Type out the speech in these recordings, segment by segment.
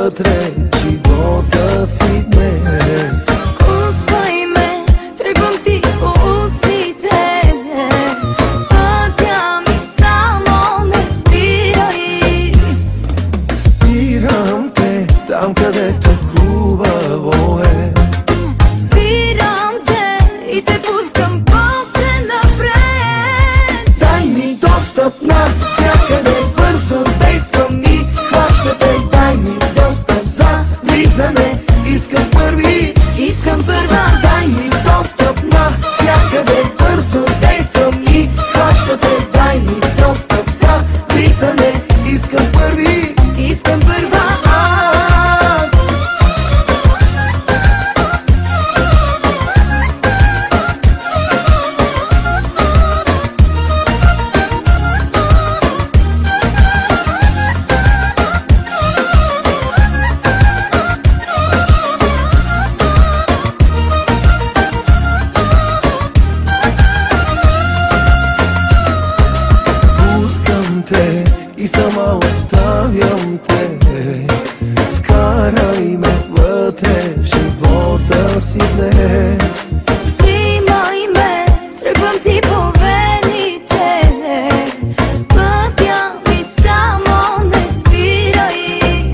вътре живота си днес. Усвай ме, тръгвам ти по устните, пътя ми само не спирай. Спирам те там, където хубаво е. Спирам те и те пускам после напред. Дай ми достъп навсякъде, бързо действам и хваща те. Дай ми достъп за влизане, искам първи, Искам първа. дай ми достъп навсякъде, бързо действам и хваща те. Дай ми достъп за влизане, искам първи, Искам първа. аз. Пускам те и сама оставям те. Вкарай ме вътре в живота си днес. Взимай ме, тръгвам ти по вените, пътя ми само не спирай.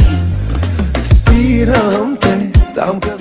Спирам те там, където